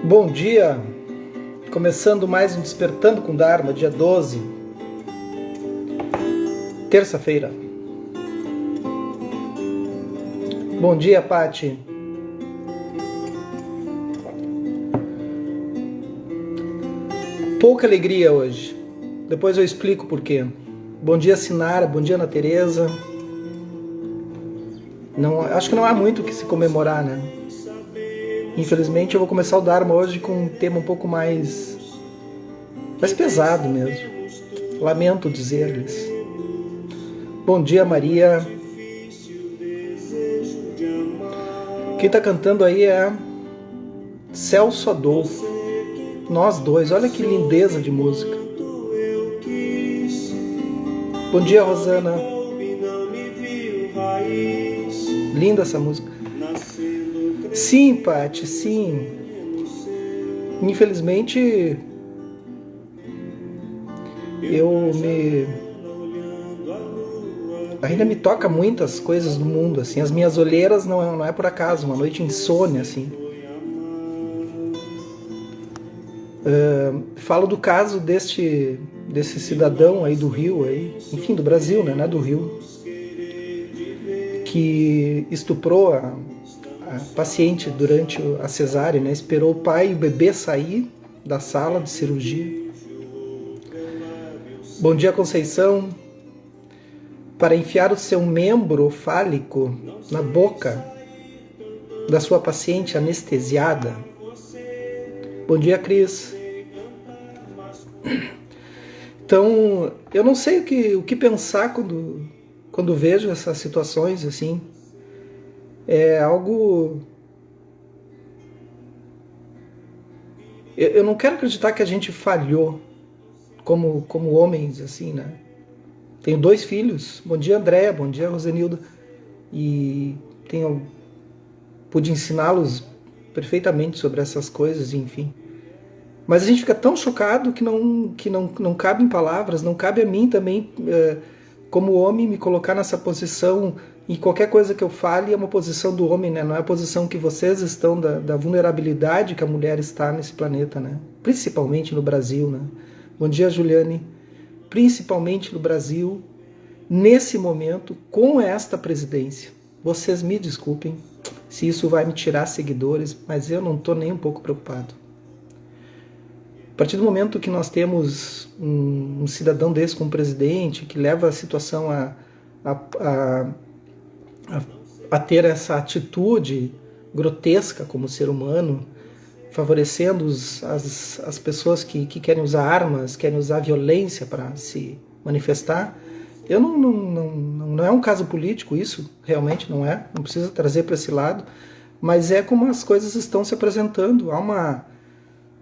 Bom dia, começando mais um Despertando com Dharma, dia 12, terça-feira. Bom dia, Pati. Pouca alegria hoje, depois eu explico por quê. Bom dia, Sinara, bom dia, Ana Tereza. Não, acho que não há muito o que se comemorar, né? Infelizmente eu vou começar o Dharma hoje com um tema um pouco mais pesado mesmo. Lamento dizer-lhes. Bom dia, Maria. Quem está cantando aí é Celso Adolfo. Nós dois, olha que lindeza de música. Bom dia, Rosana. Linda essa música. Sim, Paty, sim. Infelizmente, ainda me toca muitas coisas do mundo, assim. As minhas olheiras não é por acaso, uma noite insônia, assim. Falo do caso desse cidadão aí do Rio, aí, enfim, do Brasil, né, do Rio, que estuprou a paciente durante a cesárea, né? Esperou o pai e o bebê sair da sala de cirurgia. Bom dia, Conceição. Para enfiar o seu membro fálico na boca da sua paciente anestesiada. Bom dia, Cris. Então, eu não sei o que pensar quando vejo essas situações assim. É algo... Eu não quero acreditar que a gente falhou como homens, assim, né? Tenho 2 filhos. Bom dia, Andréa. Bom dia, Rosenilda. E pude ensiná-los perfeitamente sobre essas coisas, enfim. Mas a gente fica tão chocado que não cabe em palavras, não cabe a mim também, como homem, me colocar nessa posição. E qualquer coisa que eu fale é uma posição do homem, né? Não é a posição que vocês estão da vulnerabilidade que a mulher está nesse planeta, né? Principalmente no Brasil, né? Bom dia, Juliane. Principalmente no Brasil, nesse momento, com esta presidência. Vocês me desculpem se isso vai me tirar seguidores, mas eu não estou nem um pouco preocupado. A partir do momento que nós temos um cidadão desse como presidente, que leva a situação a ter essa atitude grotesca como ser humano, favorecendo as pessoas que querem usar armas, querem usar violência para se manifestar, não é um caso político isso, realmente não é, não precisa trazer para esse lado, mas é como as coisas estão se apresentando, há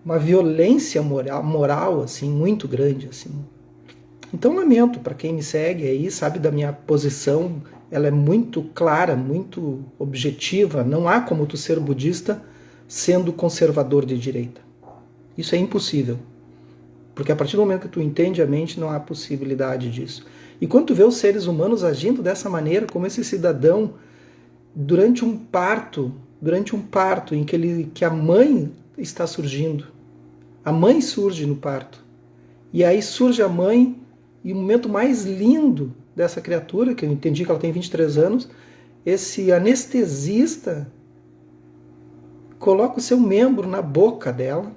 uma violência moral assim, muito grande. Assim. Então lamento para quem me segue aí, sabe da minha posição, ela é muito clara, muito objetiva, não há como tu ser budista sendo conservador de direita. Isso é impossível. Porque a partir do momento que tu entende a mente, não há possibilidade disso. E quando tu vê os seres humanos agindo dessa maneira, como esse cidadão, durante um parto em que a mãe está surgindo, a mãe surge no parto, e aí surge a mãe, e o momento mais lindo dessa criatura, que eu entendi que ela tem 23 anos, esse anestesista coloca o seu membro na boca dela,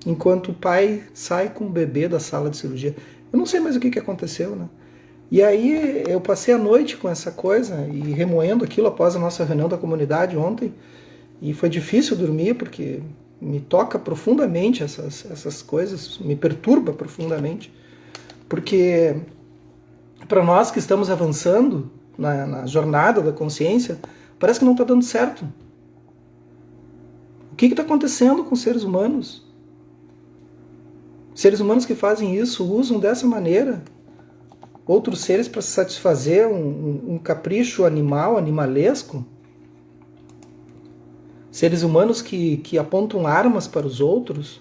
enquanto o pai sai com o bebê da sala de cirurgia. Eu não sei mais o que aconteceu, né? E aí eu passei a noite com essa coisa e remoendo aquilo após a nossa reunião da comunidade ontem, e foi difícil dormir porque me toca profundamente essas coisas, me perturba profundamente, porque para nós que estamos avançando na jornada da consciência, parece que não está dando certo. O que está acontecendo com os seres humanos? Seres humanos que fazem isso, usam dessa maneira outros seres para satisfazer um capricho animalesco. Seres humanos que apontam armas para os outros,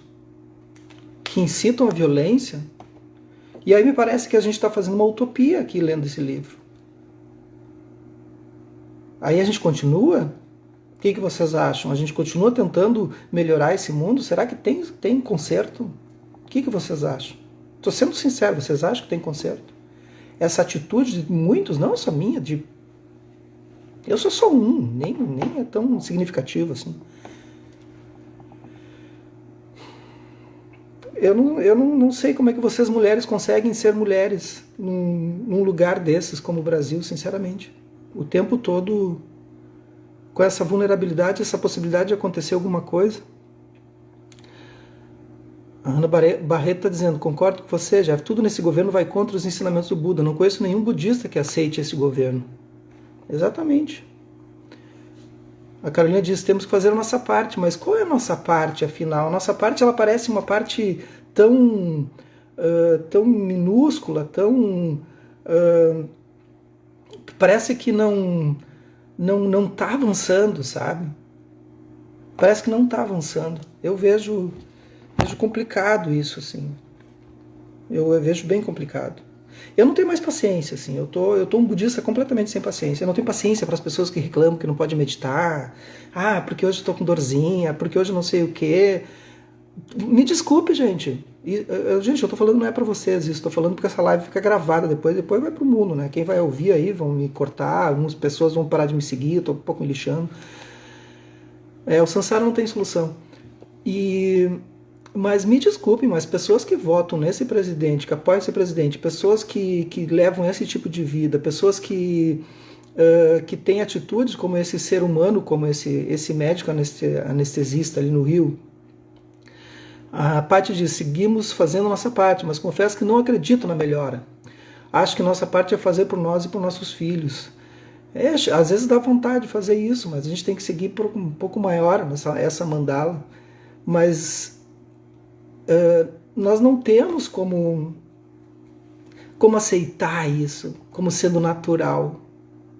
que incitam a violência. E aí me parece que a gente está fazendo uma utopia aqui lendo esse livro. Aí a gente continua O que vocês acham? A gente continua tentando melhorar esse mundo? Será que tem conserto? O que vocês acham? Estou sendo sincero, vocês acham que tem conserto? Essa atitude de muitos, não só minha, eu sou só um, nem é tão significativo assim. Eu não sei como é que vocês mulheres conseguem ser mulheres num lugar desses como o Brasil, sinceramente. O tempo todo com essa vulnerabilidade, essa possibilidade de acontecer alguma coisa. A Ana Barreto está dizendo, concordo com você, Jeff, tudo nesse governo vai contra os ensinamentos do Buda. Não conheço nenhum budista que aceite esse governo. Exatamente. A Carolina diz, temos que fazer a nossa parte, mas qual é a nossa parte, afinal? A nossa parte, ela parece uma parte tão minúscula, parece que não está avançando, sabe? Parece que não está avançando. Eu vejo complicado isso, assim. Eu vejo bem complicado. Eu não tenho mais paciência, assim. Eu tô um budista completamente sem paciência. Eu não tenho paciência para as pessoas que reclamam que não pode meditar. Ah, porque hoje estou com dorzinha, porque hoje não sei o quê. Me desculpe, gente. Gente, eu tô falando não é para vocês isso. Estou falando porque essa live fica gravada depois vai pro mundo, né? Quem vai ouvir aí vão me cortar, algumas pessoas vão parar de me seguir, eu tô um pouco me lixando. O Sansara não tem solução. Mas me desculpem, mas pessoas que votam nesse presidente, que apoiam esse presidente, pessoas que levam esse tipo de vida, pessoas que têm atitudes como esse ser humano, como esse médico anestesista ali no Rio. A Paty diz, seguimos fazendo a nossa parte, mas confesso que não acredito na melhora. Acho que nossa parte é fazer por nós e por nossos filhos. Às vezes dá vontade de fazer isso, mas a gente tem que seguir por um pouco maior essa mandala. Mas nós não temos como aceitar isso como sendo natural.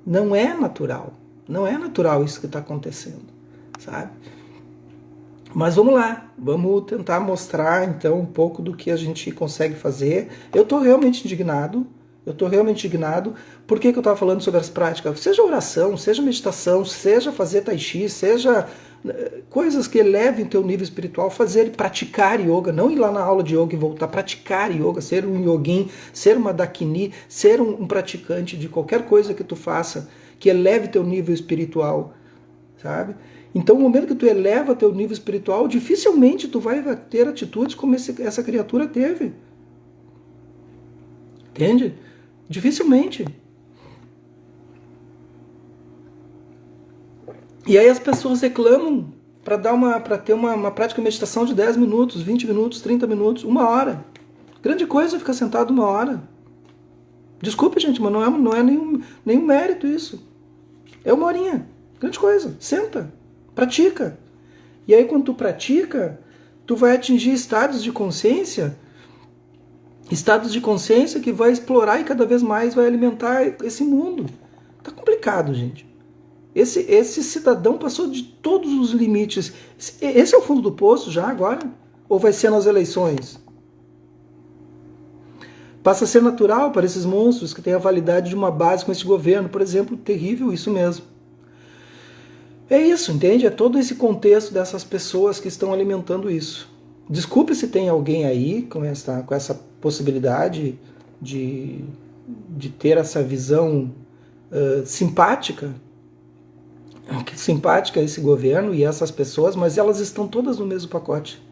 Não é natural. Não é natural isso que está acontecendo, sabe? Mas vamos lá, vamos tentar mostrar então um pouco do que a gente consegue fazer. Eu estou realmente indignado. Por que eu estava falando sobre as práticas? Seja oração, seja meditação, seja fazer tai chi, seja coisas que elevem o teu nível espiritual, praticar yoga, não ir lá na aula de yoga e voltar, praticar yoga, ser um yogin, ser uma dakini, ser um praticante de qualquer coisa que tu faça, que eleve teu nível espiritual, sabe? Então, no momento que tu eleva teu nível espiritual, dificilmente tu vai ter atitudes como essa criatura teve. Entende? Dificilmente. E aí as pessoas reclamam para ter uma prática de meditação de 10 minutos, 20 minutos, 30 minutos, 1 hora. Grande coisa ficar sentado 1 hora. Desculpe, gente, mas não é nenhum mérito isso. É 1 horinha. Grande coisa. Senta. Pratica. E aí quando tu pratica, tu vai atingir estados de consciência que vai explorar e cada vez mais vai alimentar esse mundo. Tá complicado, gente. Esse cidadão passou de todos os limites. Esse é o fundo do poço já agora? Ou vai ser nas eleições? Passa a ser natural para esses monstros que têm a validade de uma base com esse governo, por exemplo, terrível, isso mesmo. É isso, entende? É todo esse contexto dessas pessoas que estão alimentando isso. Desculpe se tem alguém aí com essa possibilidade de ter essa visão simpática a esse governo e essas pessoas, mas elas estão todas no mesmo pacote.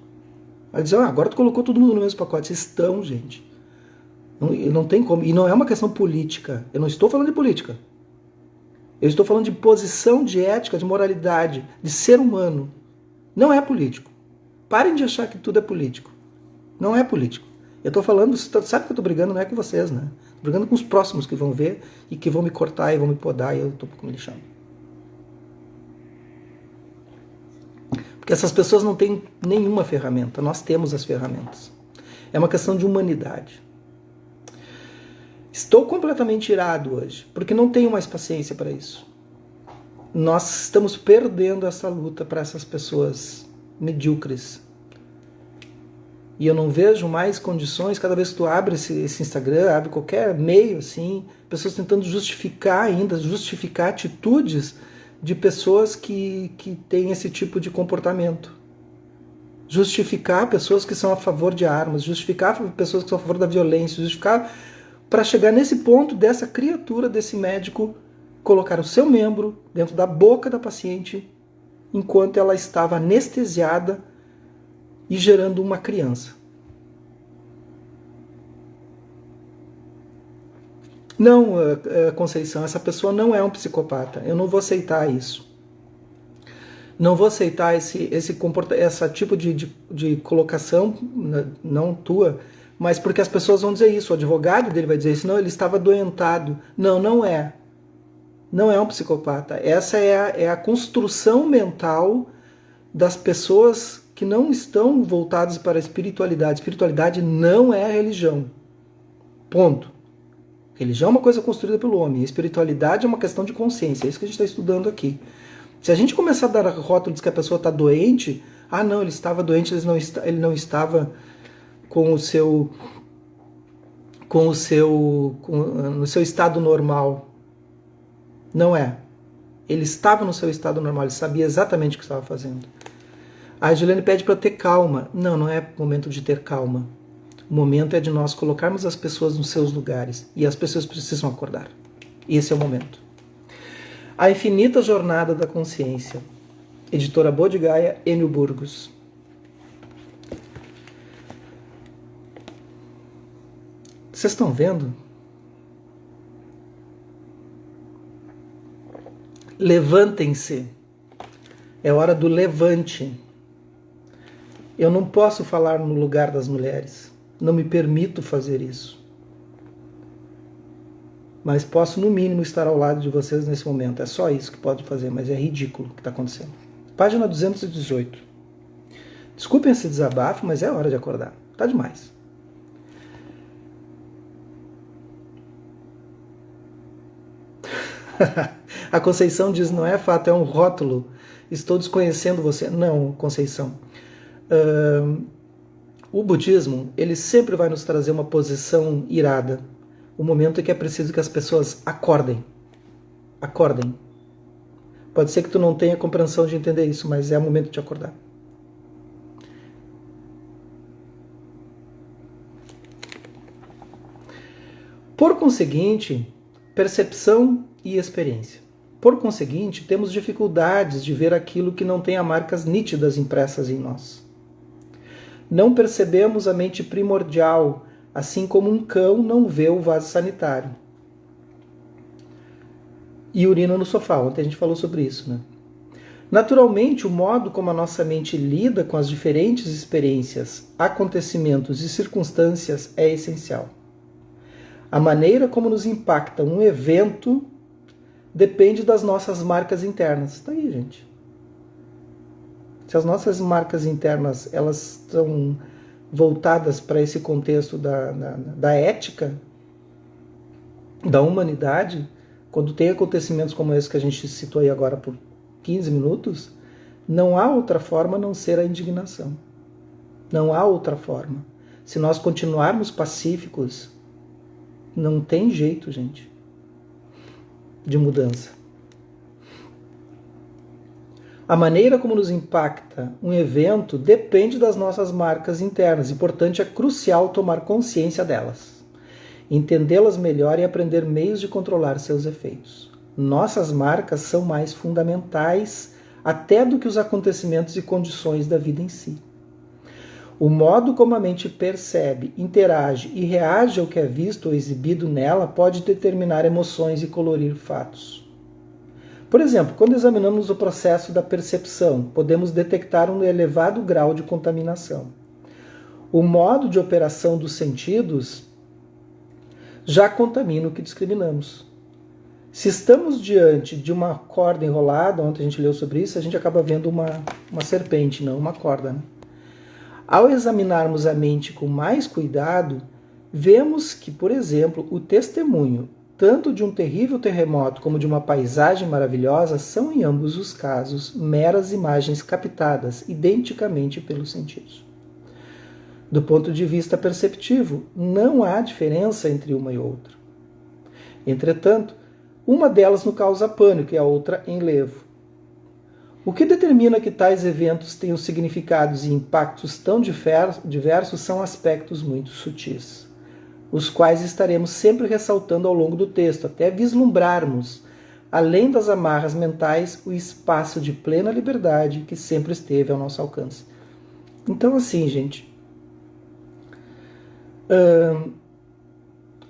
Vai dizer, agora tu colocou todo mundo no mesmo pacote. Estão, gente. Não tem como. E não é uma questão política. Eu não estou falando de política. Eu estou falando de posição, de ética, de moralidade, de ser humano. Não é político. Parem de achar que tudo é político. Não é político. Eu estou falando, sabe que eu estou brigando, não é com vocês, né? Estou brigando com os próximos que vão ver e que vão me cortar e vão me podar e eu estou me lixando. Porque essas pessoas não têm nenhuma ferramenta. Nós temos as ferramentas. É uma questão de humanidade. Estou completamente irado hoje, porque não tenho mais paciência para isso. Nós estamos perdendo essa luta para essas pessoas medíocres. E eu não vejo mais condições, cada vez que tu abre esse Instagram, abre qualquer meio, assim, pessoas tentando justificar atitudes de pessoas que têm esse tipo de comportamento. Justificar pessoas que são a favor de armas, justificar pessoas que são a favor da violência, justificar para chegar nesse ponto dessa criatura, desse médico, colocar o seu membro dentro da boca da paciente enquanto ela estava anestesiada e gerando uma criança. Não, Conceição, essa pessoa não é um psicopata. Eu não vou aceitar isso. Não vou aceitar esse tipo de colocação, não tua, mas porque as pessoas vão dizer isso. O advogado dele vai dizer isso. Não, ele estava adoentado. Não, não é. Não é um psicopata. Essa é a construção mental das pessoas que não estão voltadas para a espiritualidade. Espiritualidade não é religião. Ponto. Religião é uma coisa construída pelo homem. Espiritualidade é uma questão de consciência. É isso que a gente está estudando aqui. Se a gente começar a dar rótulo de que a pessoa está doente, não, ele estava doente, ele não estava no seu estado normal. Não é. Ele estava no seu estado normal, ele sabia exatamente o que estava fazendo. A Juliane pede para ter calma. Não, não é momento de ter calma. O momento é de nós colocarmos as pessoas nos seus lugares. E as pessoas precisam acordar. Esse é o momento. A Infinita Jornada da Consciência. Editora Bodh-Gaya, Enio Burgos. Vocês estão vendo? Levantem-se. É hora do levante. Eu não posso falar no lugar das mulheres. Não me permito fazer isso. Mas posso, no mínimo, estar ao lado de vocês nesse momento. É só isso que pode fazer, mas é ridículo o que está acontecendo. Página 218. Desculpem esse desabafo, mas é hora de acordar. Tá demais. A Conceição diz, não é fato, é um rótulo. Estou desconhecendo você. Não, Conceição. O budismo, ele sempre vai nos trazer uma posição irada. O momento é que é preciso que as pessoas acordem. Acordem. Pode ser que tu não tenha compreensão de entender isso, mas é o momento de acordar. Por conseguinte, percepção e experiência. Por conseguinte, temos dificuldades de ver aquilo que não tenha marcas nítidas impressas em nós. Não percebemos a mente primordial, assim como um cão não vê o vaso sanitário. E urina no sofá. Ontem a gente falou sobre isso, né? Naturalmente, o modo como a nossa mente lida com as diferentes experiências, acontecimentos e circunstâncias é essencial. A maneira como nos impacta um evento depende das nossas marcas internas. Está aí, gente. Se as nossas marcas internas elas estão voltadas para esse contexto da ética, da humanidade, quando tem acontecimentos como esse que a gente citou aí agora por 15 minutos, não há outra forma a não ser a indignação. Não há outra forma. Se nós continuarmos pacíficos, não tem jeito, gente, de mudança. A maneira como nos impacta um evento depende das nossas marcas internas e, portanto, é crucial tomar consciência delas, entendê-las melhor e aprender meios de controlar seus efeitos. Nossas marcas são mais fundamentais até do que os acontecimentos e condições da vida em si. O modo como a mente percebe, interage e reage ao que é visto ou exibido nela pode determinar emoções e colorir fatos. Por exemplo, quando examinamos o processo da percepção, podemos detectar um elevado grau de contaminação. O modo de operação dos sentidos já contamina o que discriminamos. Se estamos diante de uma corda enrolada, ontem a gente leu sobre isso, a gente acaba vendo uma serpente, não uma corda, né? Ao examinarmos a mente com mais cuidado, vemos que, por exemplo, o testemunho tanto de um terrível terremoto como de uma paisagem maravilhosa são, em ambos os casos, meras imagens captadas identicamente pelos sentidos. Do ponto de vista perceptivo, não há diferença entre uma e outra. Entretanto, uma delas nos causa pânico e a outra enlevo. O que determina que tais eventos tenham significados e impactos tão diversos são aspectos muito sutis, os quais estaremos sempre ressaltando ao longo do texto, até vislumbrarmos, além das amarras mentais, o espaço de plena liberdade que sempre esteve ao nosso alcance. Então, assim, gente,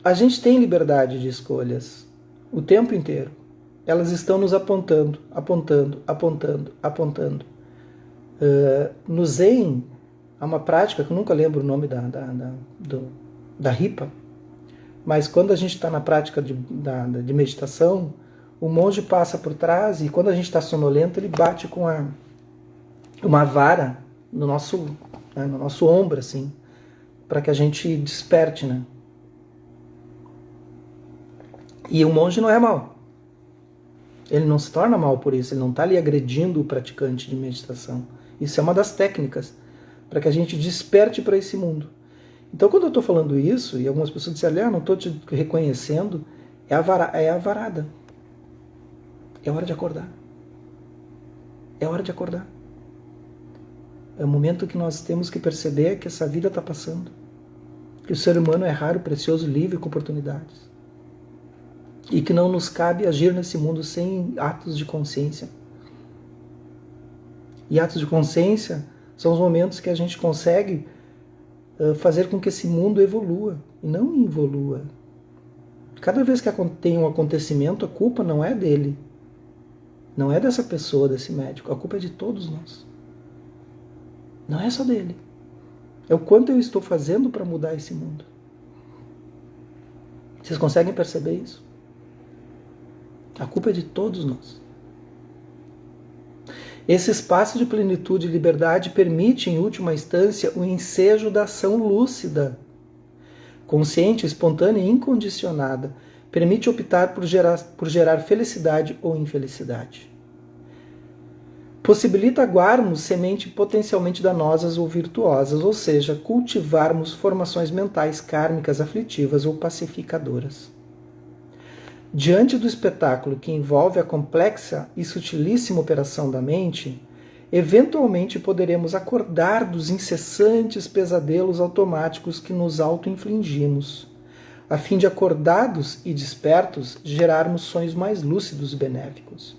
a gente tem liberdade de escolhas o tempo inteiro. Elas estão nos apontando, apontando, apontando, apontando. No Zen, há uma prática, que eu nunca lembro o nome da Ripa, mas quando a gente está na prática de meditação, o monge passa por trás e quando a gente está sonolento, ele bate com uma vara no nosso ombro, assim, para que a gente desperte, né? E o monge não é mau. Ele não se torna mal por isso, ele não está ali agredindo o praticante de meditação. Isso é uma das técnicas para que a gente desperte para esse mundo. Então, quando eu estou falando isso, e algumas pessoas disseram, não estou te reconhecendo, é a varada. É hora de acordar. É hora de acordar. É o momento que nós temos que perceber que essa vida está passando. Que o ser humano é raro, precioso, livre com oportunidades. E que não nos cabe agir nesse mundo sem atos de consciência. E atos de consciência são os momentos que a gente consegue fazer com que esse mundo evolua e não involua. Cada vez que tem um acontecimento, a culpa não é dele. Não é dessa pessoa, desse médico. A culpa é de todos nós. Não é só dele. É o quanto eu estou fazendo para mudar esse mundo. Vocês conseguem perceber isso? A culpa é de todos nós. Esse espaço de plenitude e liberdade permite, em última instância, o ensejo da ação lúcida, consciente, espontânea e incondicionada. Permite optar por gerar felicidade ou infelicidade. Possibilita aguarmos semente potencialmente danosas ou virtuosas, ou seja, cultivarmos formações mentais kármicas aflitivas ou pacificadoras. Diante do espetáculo que envolve a complexa e sutilíssima operação da mente, eventualmente poderemos acordar dos incessantes pesadelos automáticos que nos auto-infligimos, a fim de, acordados e despertos, gerarmos sonhos mais lúcidos e benéficos.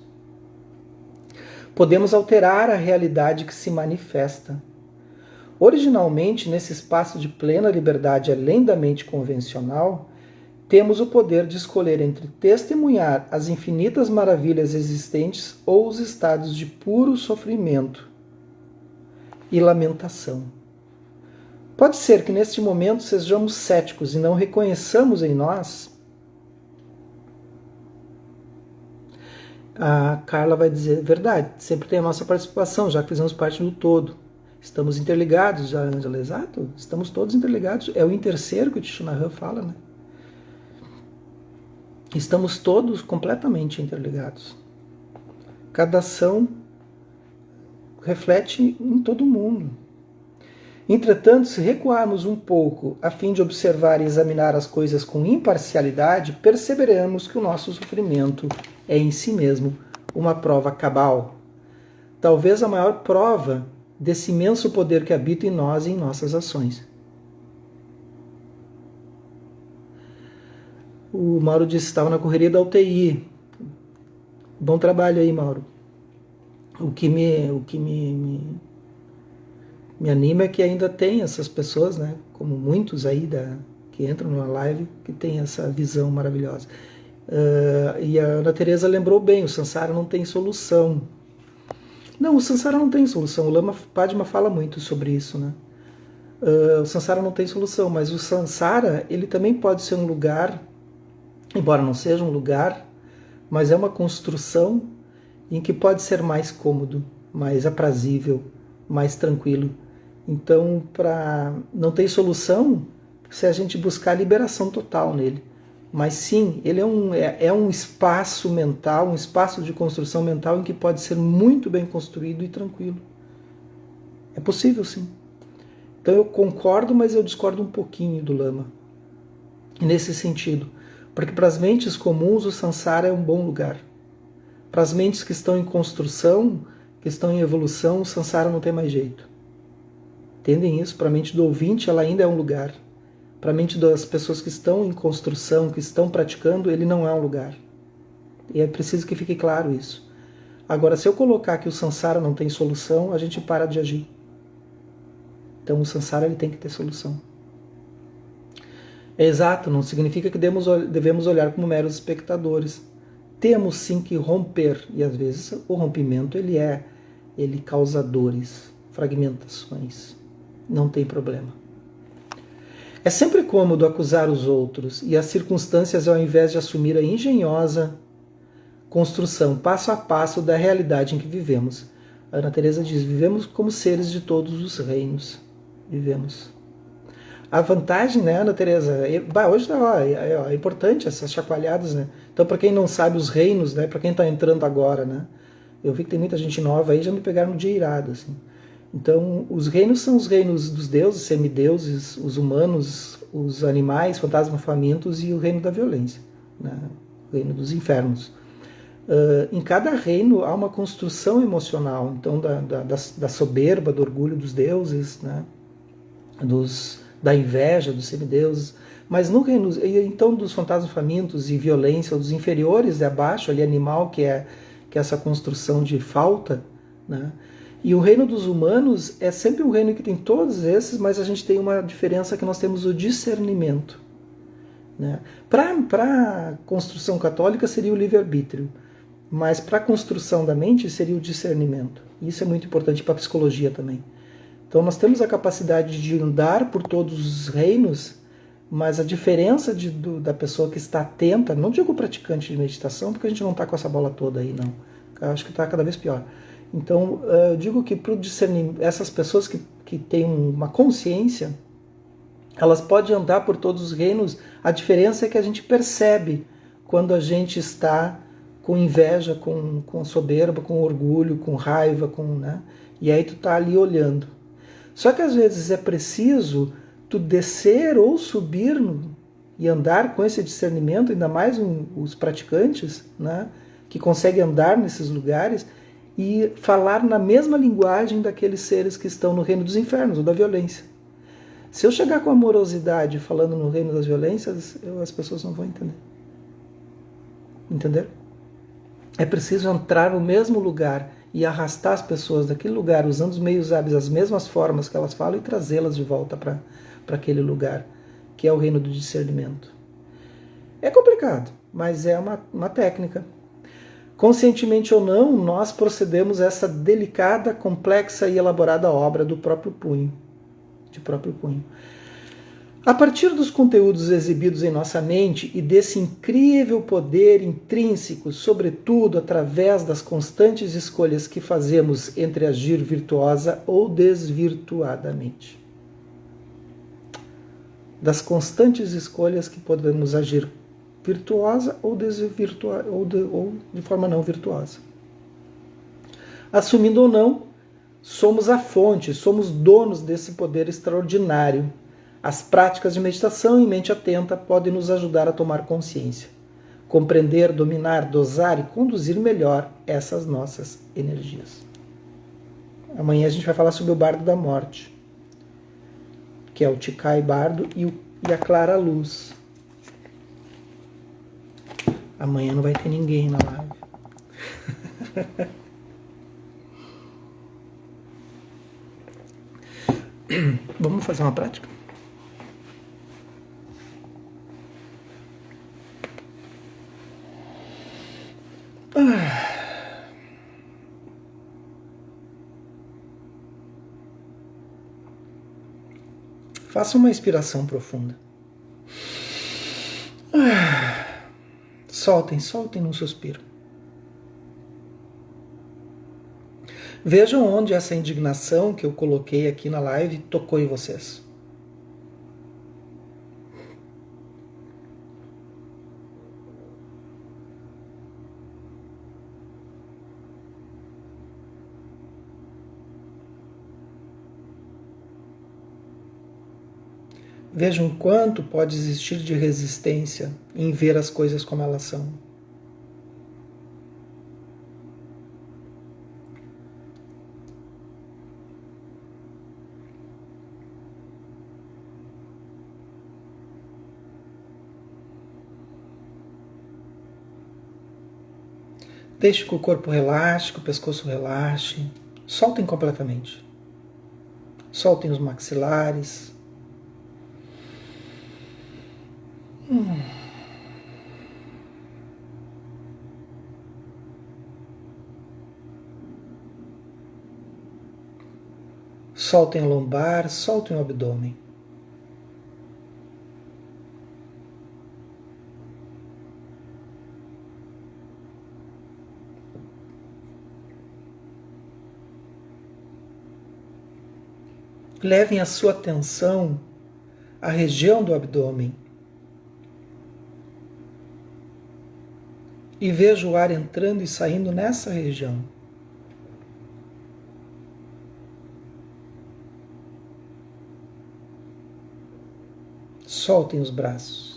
Podemos alterar a realidade que se manifesta. Originalmente, nesse espaço de plena liberdade além da mente convencional, temos o poder de escolher entre testemunhar as infinitas maravilhas existentes ou os estados de puro sofrimento e lamentação. Pode ser que neste momento sejamos céticos e não reconheçamos em nós. A Carla vai dizer, verdade, sempre tem a nossa participação, já que fizemos parte do todo. Estamos interligados, já, Ângela, exato? Estamos todos interligados. É o interseiro que o Tishunahã fala, né? Estamos todos completamente interligados. Cada ação reflete em todo mundo. Entretanto, se recuarmos um pouco a fim de observar e examinar as coisas com imparcialidade, perceberemos que o nosso sofrimento é em si mesmo uma prova cabal. Talvez a maior prova desse imenso poder que habita em nós e em nossas ações. O Mauro disse que estava na correria da UTI. Bom trabalho aí, Mauro. O que me anima é que ainda tem essas pessoas, né, como muitos aí que entram numa live, que tem essa visão maravilhosa. E a Ana Teresa lembrou bem, o Sansara não tem solução. Não, o Sansara não tem solução. O Lama Padma fala muito sobre isso, né? O Sansara não tem solução, mas o Sansara, ele também pode ser um lugar, embora não seja um lugar, mas é uma construção em que pode ser mais cômodo, mais aprazível, mais tranquilo. Então, não tem solução se a gente buscar liberação total nele. Mas sim, ele é um espaço mental, um espaço de construção mental em que pode ser muito bem construído e tranquilo. É possível, sim. Então eu concordo, mas eu discordo um pouquinho do Lama. Nesse sentido. Porque para as mentes comuns o Sansara é um bom lugar. Para as mentes que estão em construção, que estão em evolução, o samsara não tem mais jeito. Entendem isso? Para a mente do ouvinte, ela ainda é um lugar. Para a mente das pessoas que estão em construção, que estão praticando, ele não é um lugar. E é preciso que fique claro isso. Agora, se eu colocar que o samsara não tem solução, a gente para de agir. Então, o samsara ele tem que ter solução. É exato, não significa que devemos olhar como meros espectadores. Temos sim que romper, e às vezes o rompimento ele causa dores, fragmentações. Não tem problema. É sempre cômodo acusar os outros, e as circunstâncias, ao invés de assumir a engenhosa construção passo a passo da realidade em que vivemos. A Ana Teresa diz: vivemos como seres de todos os reinos. Vivemos. A vantagem, né, Ana Teresa? Hoje é importante essas chacoalhadas, né? Então, para quem não sabe os reinos, né, para quem está entrando agora, né? Eu vi que tem muita gente nova aí, já me pegaram no dia irado, assim. Então, os reinos são os reinos dos deuses, semideuses, os humanos, os animais, fantasmas famintos e o reino da violência, né? O reino dos infernos. Em cada reino há uma construção emocional, então da soberba, do orgulho dos deuses, né? Da inveja dos semideuses, mas no reino então dos fantasmas famintos e violência, dos inferiores de abaixo, ali animal, que é essa construção de falta, né? E o reino dos humanos é sempre um reino que tem todos esses, mas a gente tem uma diferença, que nós temos o discernimento, né? Para a construção católica seria o livre-arbítrio, mas para a construção da mente seria o discernimento. Isso é muito importante para a psicologia também. Então nós temos a capacidade de andar por todos os reinos, mas a diferença da pessoa que está atenta, não digo praticante de meditação, porque a gente não está com essa bola toda aí, não. Eu acho que está cada vez pior. Então eu digo que para o discernimento, essas pessoas que têm uma consciência, elas podem andar por todos os reinos. A diferença é que a gente percebe quando a gente está com inveja, com soberba, com orgulho, com raiva, né? E aí tu tá ali olhando. Só que às vezes é preciso tu descer ou subir e andar com esse discernimento, ainda mais os praticantes, né, que conseguem andar nesses lugares e falar na mesma linguagem daqueles seres que estão no reino dos infernos ou da violência. Se eu chegar com amorosidade falando no reino das violências, as pessoas não vão entender. Entender? É preciso entrar no mesmo lugar e arrastar as pessoas daquele lugar, usando os meios hábeis, as mesmas formas que elas falam, e trazê-las de volta para aquele lugar, que é o reino do discernimento. É complicado, mas é uma técnica. Conscientemente ou não, nós procedemos a essa delicada, complexa e elaborada obra do próprio punho. De próprio punho. A partir dos conteúdos exibidos em nossa mente e desse incrível poder intrínseco, sobretudo através das constantes escolhas que fazemos entre agir virtuosa ou desvirtuadamente. Das constantes escolhas que podemos agir virtuosa ou de forma não virtuosa. Assumindo ou não, somos a fonte, somos donos desse poder extraordinário. As práticas de meditação e mente atenta podem nos ajudar a tomar consciência, compreender, dominar, dosar e conduzir melhor essas nossas energias. Amanhã a gente vai falar sobre o Bardo da Morte, que é o Ticai Bardo e a Clara Luz. Amanhã não vai ter ninguém na live. Vamos fazer uma prática? Faça uma inspiração profunda. Soltem num suspiro. Vejam onde essa indignação que eu coloquei aqui na live tocou em vocês. Vejam quanto pode existir de resistência em ver as coisas como elas são. Deixe que o corpo relaxe, que o pescoço relaxe. Soltem completamente. Soltem os maxilares. Soltem a lombar, soltem o abdômen. Levem a sua atenção à região do abdômen e veja o ar entrando e saindo nessa região. Soltem os braços.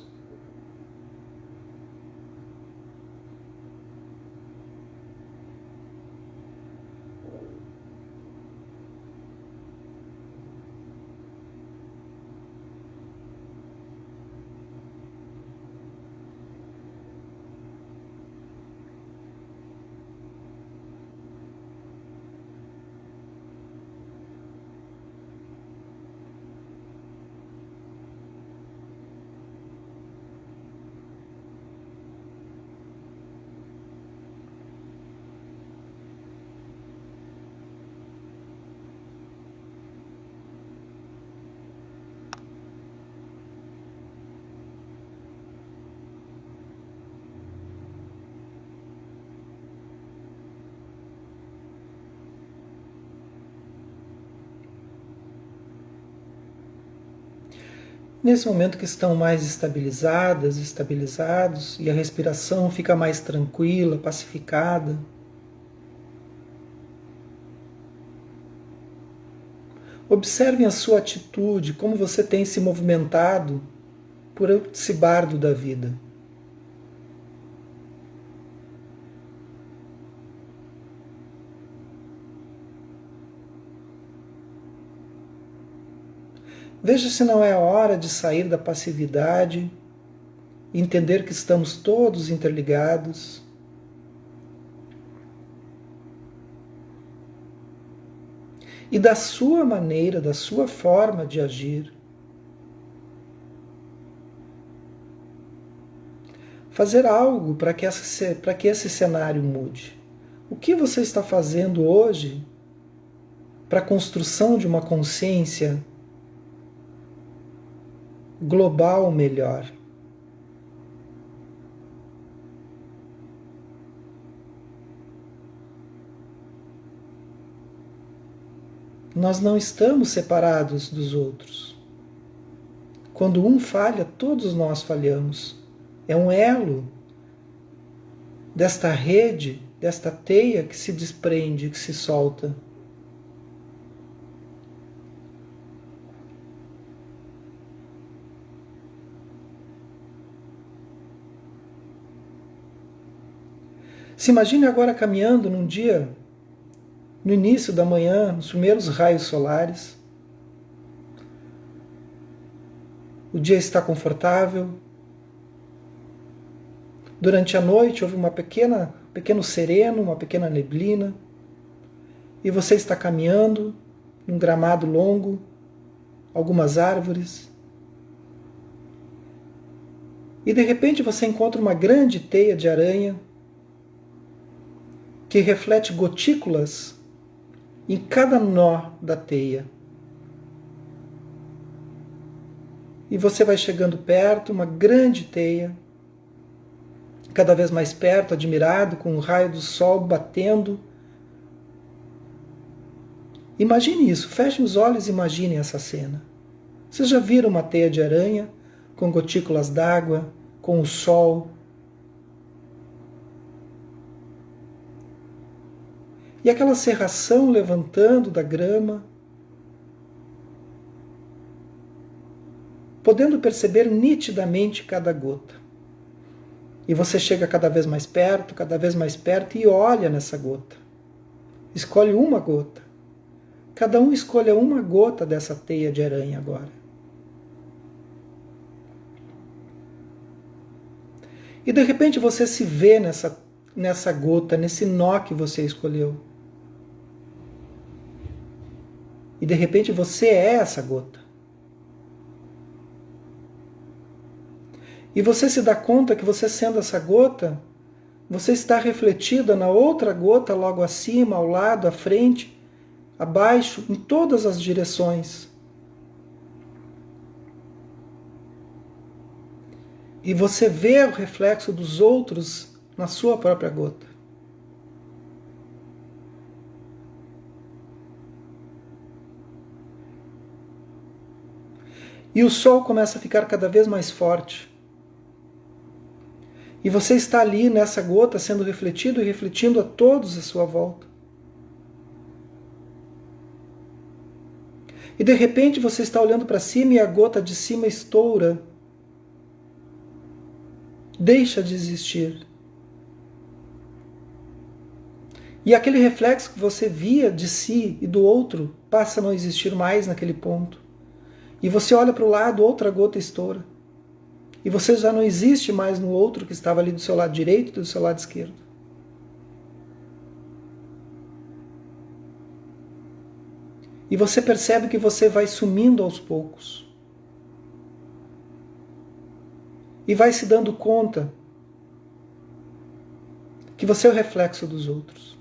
Nesse momento que estão mais estabilizadas, estabilizados, e a respiração fica mais tranquila, pacificada, observem a sua atitude, como você tem se movimentado por esse bardo da vida. Veja se não é a hora de sair da passividade, entender que estamos todos interligados. E da sua maneira, da sua forma de agir, fazer algo para que esse cenário mude. O que você está fazendo hoje para a construção de uma consciência global melhor? Nós não estamos separados dos outros. Quando um falha, todos nós falhamos. É um elo desta rede, desta teia que se desprende, que se solta. Se imagine agora caminhando num dia, no início da manhã, nos primeiros raios solares. O dia está confortável. Durante a noite houve pequeno sereno, uma pequena neblina. E você está caminhando num gramado longo, algumas árvores. E de repente você encontra uma grande teia de aranha que reflete gotículas em cada nó da teia. E você vai chegando perto, uma grande teia, cada vez mais perto, admirado, com o raio do sol batendo. Imagine isso, fechem os olhos e imaginem essa cena. Vocês já viram uma teia de aranha com gotículas d'água, com o sol? E aquela serração levantando da grama, podendo perceber nitidamente cada gota. E você chega cada vez mais perto e olha nessa gota. Escolhe uma gota. Cada um escolha uma gota dessa teia de aranha agora. E de repente você se vê nessa nessa gota, nesse nó que você escolheu. E de repente você é essa gota. E você se dá conta que você sendo essa gota, você está refletida na outra gota logo acima, ao lado, à frente, abaixo, em todas as direções. E você vê o reflexo dos outros na sua própria gota. E o sol começa a ficar cada vez mais forte. E você está ali nessa gota sendo refletido e refletindo a todos à sua volta. E de repente você está olhando para cima e a gota de cima estoura. Deixa de existir. E aquele reflexo que você via de si e do outro passa a não existir mais naquele ponto. E você olha para o lado, outra gota estoura. E você já não existe mais no outro que estava ali do seu lado direito e do seu lado esquerdo. E você percebe que você vai sumindo aos poucos. E vai se dando conta que você é o reflexo dos outros.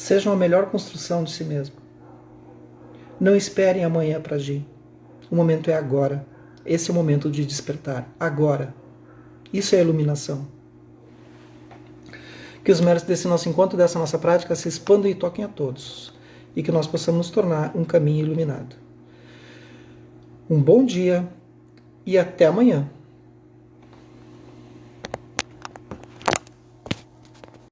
Sejam a melhor construção de si mesmo. Não esperem amanhã para agir. O momento é agora. Esse é o momento de despertar. Agora. Isso é a iluminação. Que os méritos desse nosso encontro, dessa nossa prática, se expandam e toquem a todos. E que nós possamos nos tornar um caminho iluminado. Um bom dia e até amanhã.